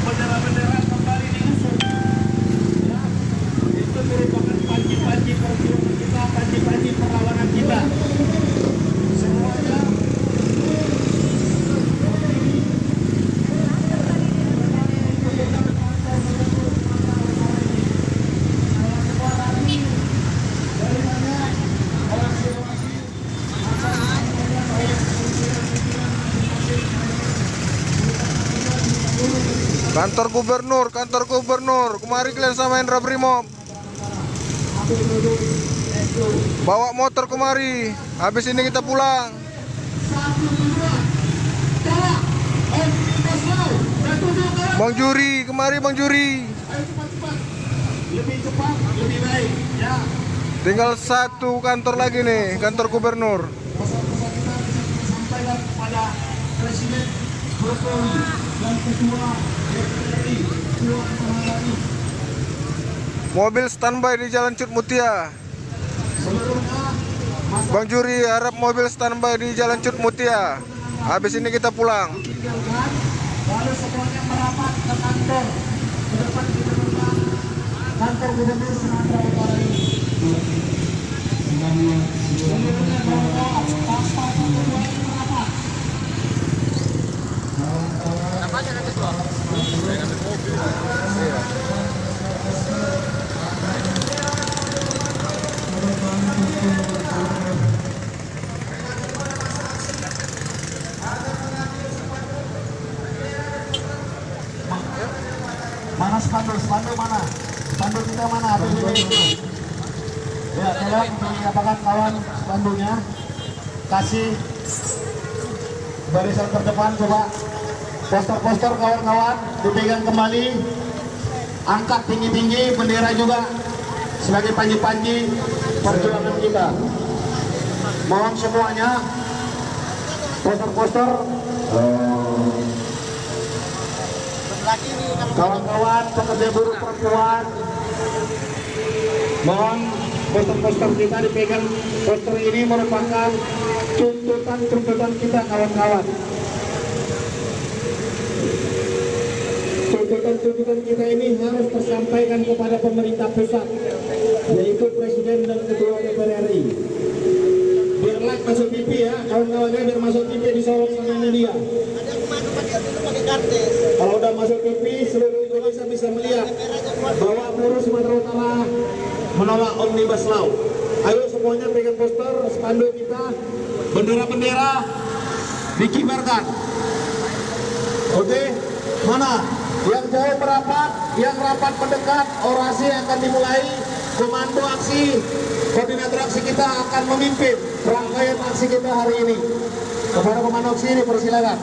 bendera-bendera kembali diusung. Ya, itu merupakan panji-panji perjuangan kita, panji-panji perlawanan kita. Semuanya kantor gubernur, kemari kalian sama Indra Brimob. Bawa motor kemari, habis ini kita pulang. Bang Juri, kemari Bang Juri. lebih cepat, lebih baik. Ya, Tinggal satu kantor lagi nih, kantor gubernur. pesan-pesan kita sampaikan kepada Presiden Jokowi dan Ketua DPR Puan Maharani. Mobil standby di Jalan Cut Mutia. Sebelumnya Bang Juri harap mobil standby di Jalan Cut Mutia. Habis ini kita pulang. tinggalkan, lalu semuanya merapat ke kantor ke depan gubernur, kantor gubernur Sumatera Utara ini. Seluruhnya berdoa tanpa tujuan merapat. Mana spanduk mana? Spanduk kita mana? Ya, tolong untuk menyatakan kawan spanduknya. Kasih barisan terdepan, coba. Poster-poster kawan-kawan dipegang kembali. Angkat tinggi-tinggi, bendera juga sebagai panji-panji perjuangan kita. Mohon semuanya poster-poster. Kawan-kawan pekerja buruh perempuan, mohon poster-poster kita dipegang. Poster ini merupakan tuntutan kita kawan-kawan. Tuntutan kita ini harus tersampaikan kepada pemerintah pusat, yaitu Presiden dan Ketua DPR RI. Biarlah masuk TV ya, kawan-kawannya biar masuk TV disorot sama media. Kalau udah masuk TV, seluruh Indonesia bisa melihat bahwa buruh Sumatera Utara menolak Omnibus Law. Ayo semuanya pegang poster, spanduk kita, bendera-bendera dikibarkan. Oke, mana? Yang jauh merapat, yang rapat mendekat, orasi akan dimulai. Komando aksi, koordinator aksi kita akan memimpin rangkaian aksi kita hari ini. Kepada komando aksi ini persilakan.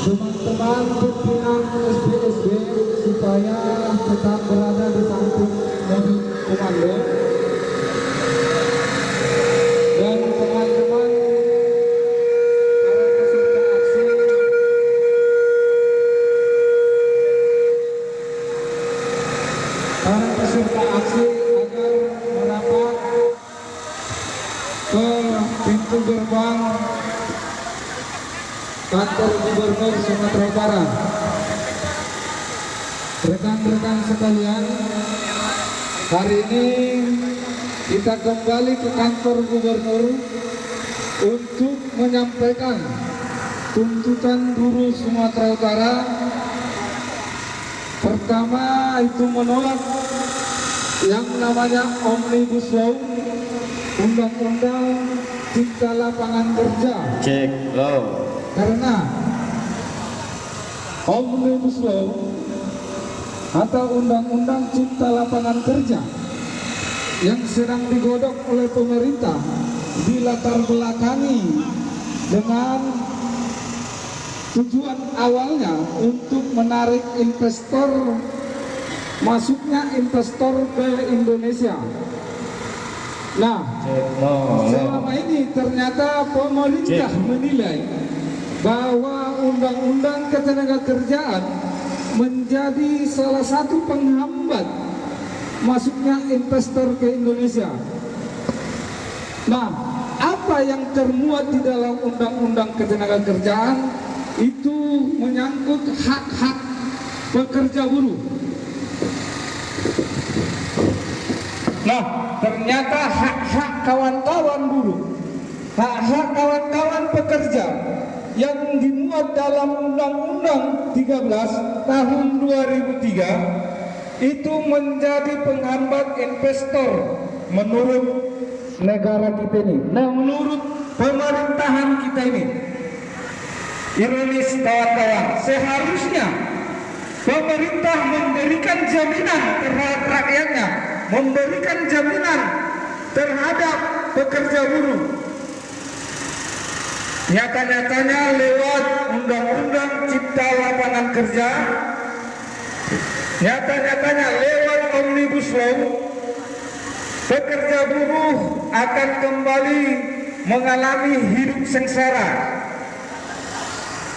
Teman-teman pimpinan SPSD supaya tetap berada di samping mobil komando, dan teman-teman para peserta aksi agar merapat ke pintu gerbang kantor gubernur Sumatera Utara. Rekan-rekan sekalian, hari ini kita kembali ke kantor gubernur untuk menyampaikan tuntutan buruh Sumatera Utara. Pertama itu menolak yang namanya Omnibus Law, Undang-Undang Cipta Lapangan Kerja. Cek low. Karena Omnibus Law atau Undang-Undang Cipta Lapangan Kerja yang sedang digodok oleh pemerintah dilatar belakangi dengan tujuan awalnya untuk menarik investor, masuknya investor ke Indonesia. Nah, selama ini ternyata pemerintah menilai bahwa Undang-Undang Ketenagakerjaan menjadi salah satu penghambat masuknya investor ke Indonesia. Nah, apa yang termuat di dalam Undang-Undang Ketenagakerjaan itu menyangkut hak-hak pekerja buruh. Nah, ternyata hak-hak kawan-kawan buruh, hak-hak kawan-kawan pekerja yang dimuat dalam Undang-Undang 13 tahun 2003 itu menjadi penghambat investor menurut negara kita ini. Nah, menurut pemerintahan kita ini, ironis kawan-kawan, seharusnya pemerintah memberikan jaminan terhadap rakyatnya, memberikan jaminan terhadap pekerja buruh. Nyata-nyatanya lewat Undang-Undang Cipta Lapangan Kerja, nyata-nyatanya lewat Omnibus Law, pekerja buruh akan kembali mengalami hidup sengsara.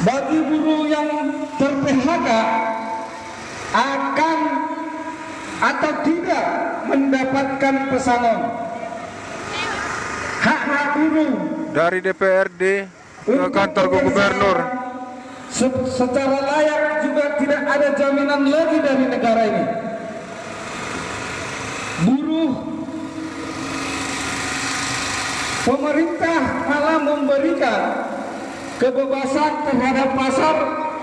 Bagi buruh yang ter-PHK akan atau tidak mendapatkan pesangon. Hak-hak buruh Dari DPRD ke kantor gubernur. Secara layak juga tidak ada jaminan lagi dari negara ini. Buruh, pemerintah malah memberikan kebebasan terhadap pasar,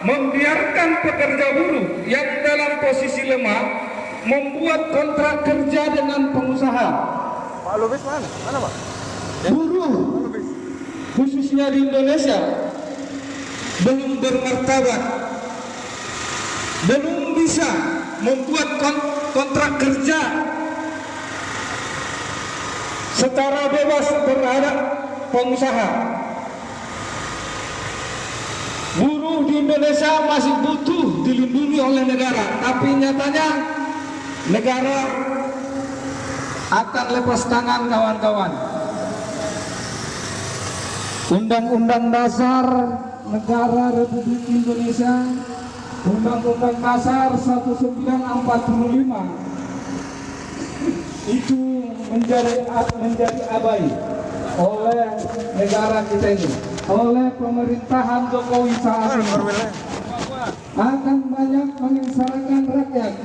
membiarkan pekerja buruh yang dalam posisi lemah membuat kontrak kerja dengan pengusaha. Pak Lubis mana? Mana Pak? Buruh khususnya di Indonesia belum bermartabat, belum bisa membuat kontrak kerja secara bebas terhadap pengusaha. Buruh di Indonesia masih butuh dilindungi oleh negara, tapi nyatanya negara akan lepas tangan kawan-kawan. Undang-Undang Dasar Negara Republik Indonesia, Undang-Undang Dasar 1945 itu menjadi abai oleh negara kita ini, oleh pemerintahan Jokowi saat ini, akan banyak menyengsarakan rakyat.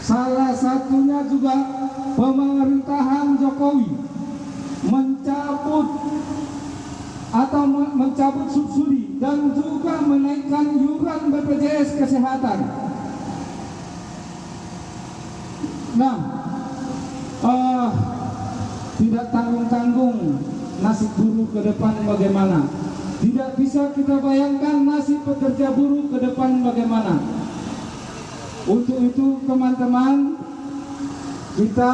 Salah satunya juga pemerintahan Jokowi mencabut subsidi dan juga menaikkan iuran BPJS Kesehatan. Nah, tidak tanggung-tanggung nasib buruh ke depan bagaimana. Tidak bisa kita bayangkan nasib pekerja buruh ke depan bagaimana. Untuk itu teman-teman, kita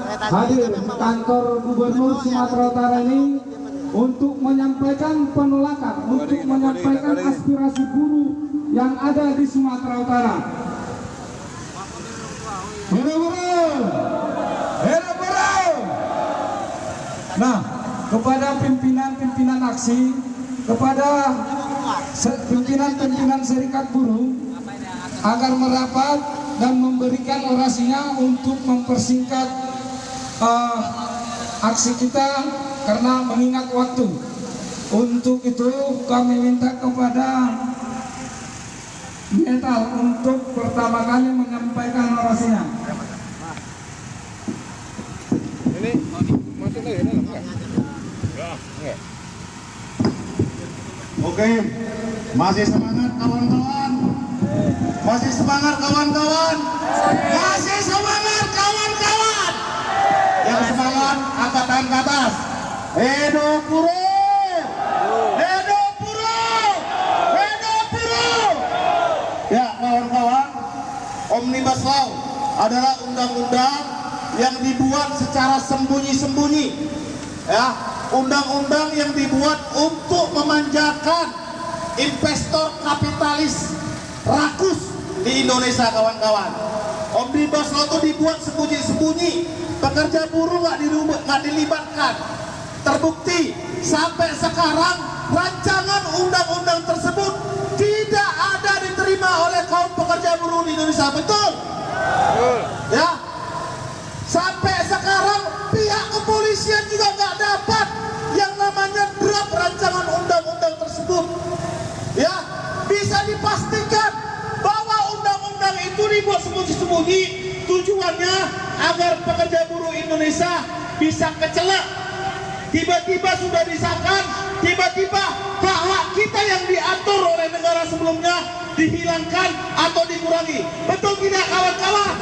hadir di kantor Gubernur Sumatera Utara ini untuk menyampaikan penolakan, untuk menyampaikan aspirasi buruh yang ada di Sumatera Utara. Buruh! Nah, kepada pimpinan-pimpinan aksi, kepada pimpinan-pimpinan serikat buruh agar merapat dan memberikan orasinya untuk mempersingkat aksi kita karena mengingat waktu. Untuk itu kami minta kepada Metal untuk pertama kali menyampaikan orasinya. Ini masuk lagi dalam enggak? Enggak. Oke, masih semangat kawan-kawan. Masih semangat kawan-kawan. Masih semangat kawan-kawan. Yang semangat angkat tangan ke atas. Hidup buruh. Hidup buruh. Hidup buruh. Ya kawan-kawan, Omnibus Law adalah undang-undang yang dibuat secara sembunyi-sembunyi, ya, undang-undang yang dibuat untuk memanjakan investor kapitalis rakus di Indonesia, kawan-kawan. Omnibus Law itu dibuat sembunyi-sembunyi, pekerja buruh nggak dilibatkan. Terbukti sampai sekarang rancangan undang-undang tersebut tidak ada diterima oleh kaum pekerja buruh di Indonesia, betul? Ya, sampai sekarang pihak kepolisian juga nggak dapat yang namanya draft rancangan undang-undang tersebut. Ya, bisa dipastikan bahwa undang-undang itu dibuat sembunyi-sembunyi, tujuannya agar pekerja buruh Indonesia bisa kecelak. Tiba-tiba sudah disahkan, tiba-tiba hak-hak kita yang diatur oleh negara sebelumnya dihilangkan atau dikurangi. Betul tidak, kawan-kawan?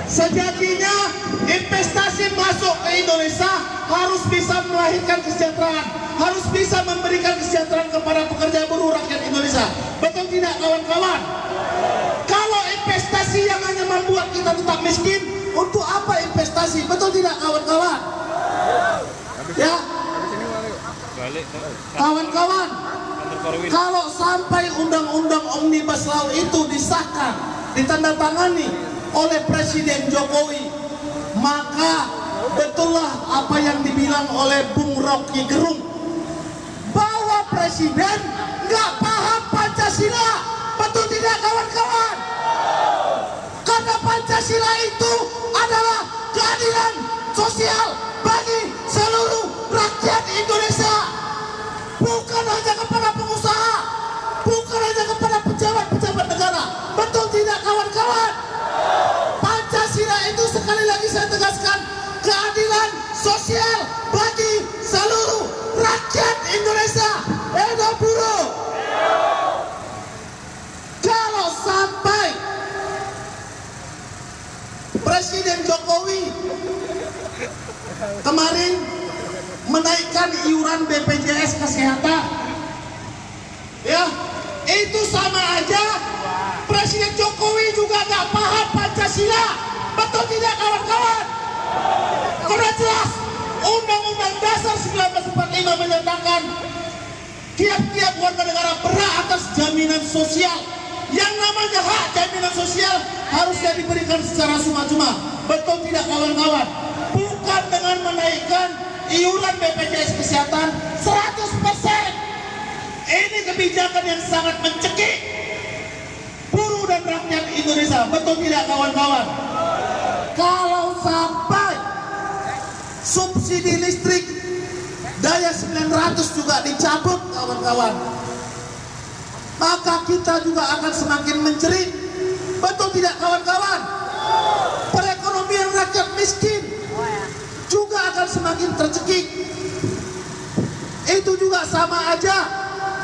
Sejatinya investasi masuk ke Indonesia harus bisa melahirkan kesejahteraan, harus bisa memberikan kesejahteraan kepada pekerja buruh rakyat Indonesia. Betul tidak, kawan-kawan? Kalau investasi yang hanya membuat kita tetap miskin, untuk apa investasi? Betul tidak, kawan-kawan? Ya, kawan-kawan, kalau sampai undang-undang Omnibus Law itu disahkan, ditandatangani oleh Presiden Jokowi, maka betullah apa yang dibilang oleh Bung Rocky Gerung, bahwa Presiden nggak paham Pancasila. Betul tidak, kawan-kawan? Karena Pancasila itu adalah keadilan sosial bagi seluruh rakyat Indonesia, bukan hanya kepada pengusaha, bukan hanya kepada pejabat-pejabat negara. Betul tidak, kawan-kawan? Pancasila itu, sekali lagi saya tegaskan, keadilan sosial bagi seluruh rakyat Indonesia. Edo buruh. Kalau sampai Presiden Jokowi kemarin menaikkan iuran BPJS Kesehatan, ya, itu sama aja Presiden Jokowi juga nggak paham Pancasila. Betul tidak, kawan-kawan? Karena jelas Undang-Undang Dasar 1945 menyatakan tiap-tiap warga negara berhak atas jaminan sosial. Yang namanya hak jaminan sosial harusnya diberikan secara cuma-cuma. Betul tidak, kawan-kawan? Bukan dengan menaikkan iuran BPJS Kesehatan 100%. Ini kebijakan yang sangat mencekik buruh dan rakyat Indonesia. Betul tidak, kawan-kawan? Kalau sampai subsidi listrik daya 900 juga dicabut, kawan-kawan, maka kita juga akan semakin menjerit. Betul tidak, kawan-kawan? Perekonomian rakyat miskin juga akan semakin tercekik. Itu juga sama aja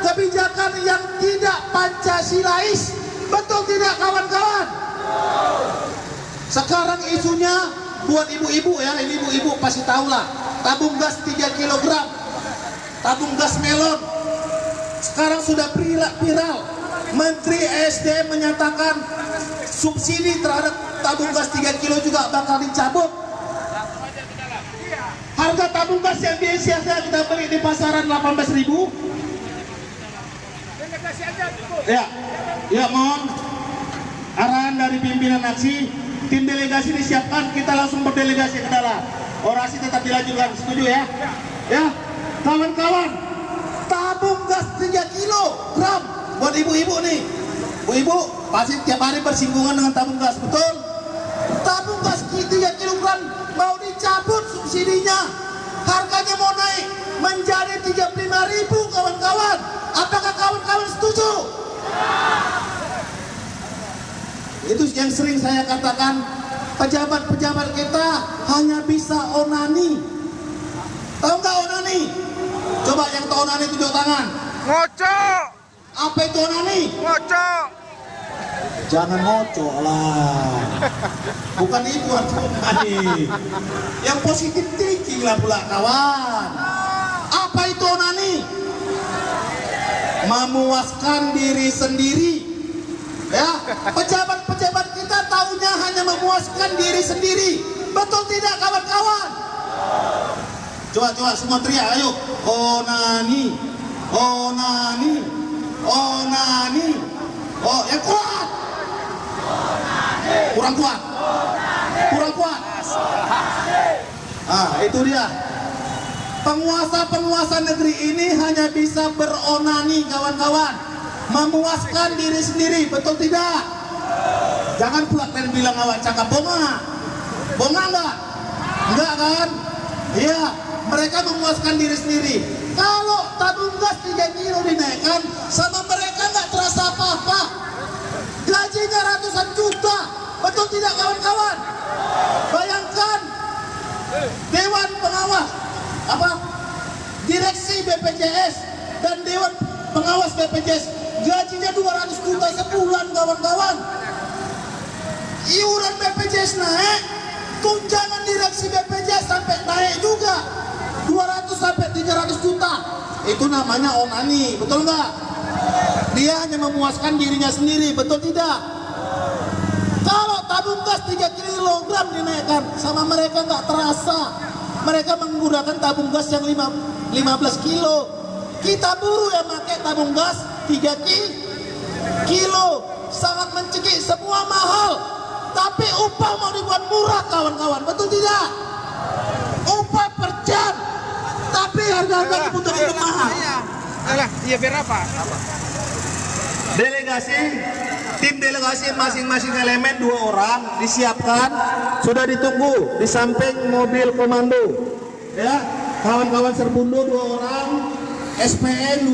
kebijakan yang tidak Pancasilais. Betul tidak, kawan-kawan? Sekarang isunya buat ibu-ibu, ya, ini ibu-ibu pasti tahu lah, tabung gas 3 kg, tabung gas melon sekarang sudah viral. Menteri ESDM menyatakan subsidi terhadap tabung gas 3 kg juga bakal dicabut. Harga tabung gas yang biasanya kita beli di pasaran 18.000. Ya, mohon arahan dari pimpinan aksi, tim delegasi disiapkan, kita langsung berdelegasi ke dalam. Orasi tetap dilanjutkan, setuju ya? Ya, kawan-kawan, tabung gas 3 kilogram buat ibu-ibu nih. Ibu-ibu pasti tiap hari bersinggungan dengan tabung gas, betul? Tabung gas 3 kilogram mau dicabut subsidinya, harganya mau naik menjadi 35.000, kawan-kawan. Apakah kawan-kawan setuju? Itu yang sering saya katakan, pejabat-pejabat kita hanya bisa onani. Tahu nggak onani? Coba yang tahu onani tunjuk tangan. Ngocok. Apa itu onani? Ngocok. Jangan ngocok lah. Bukan itu arti onani. Yang positif thinking lah pula, kawan. Apa itu onani? Memuaskan diri sendiri. Ya, pejabat-pejabat memuaskan diri sendiri. Betul tidak kawan-kawan? Coba semua teriak, ayo. Onani, onani, onani. Oh, yang kuat. Kurang kuat. Kurang kuat. Ah, itu dia. Penguasa negeri ini hanya bisa beronani, kawan-kawan. Memuaskan diri sendiri, betul tidak? Jangan pula kalian bilang awak cakap bonga. Bonga enggak? Enggak kan? Iya, mereka memuaskan diri sendiri. Kalau tabung gas 3 kilo dinaikkan, sama mereka nggak terasa apa-apa. Gajinya ratusan juta, betul tidak kawan-kawan? Bayangkan Dewan Pengawas, Direksi BPJS dan Dewan Pengawas BPJS gajinya 200 juta sebulan, kawan-kawan. Iuran BPJS naik, tunjangan direksi BPJS sampai naik juga 200 sampai 300 juta. Itu namanya onani, betul nggak? Dia hanya memuaskan dirinya sendiri, betul tidak? Kalau tabung gas 3 kilogram dinaikkan, sama mereka nggak terasa. Mereka menggunakan tabung gas yang 15 kilo. Kita buruh yang pakai tabung gas 3 kilo. Sangat mencekik, semua mahal. Tapi upah mau dibuat murah, kawan-kawan, betul tidak? Upah per jam. Tapi harga-harga kebutuhan hidup mahal. Iya berapa? Tim delegasi masing-masing elemen 2 orang disiapkan, sudah ditunggu di samping mobil komando. Ya, kawan-kawan Serbundo 2 orang, SPN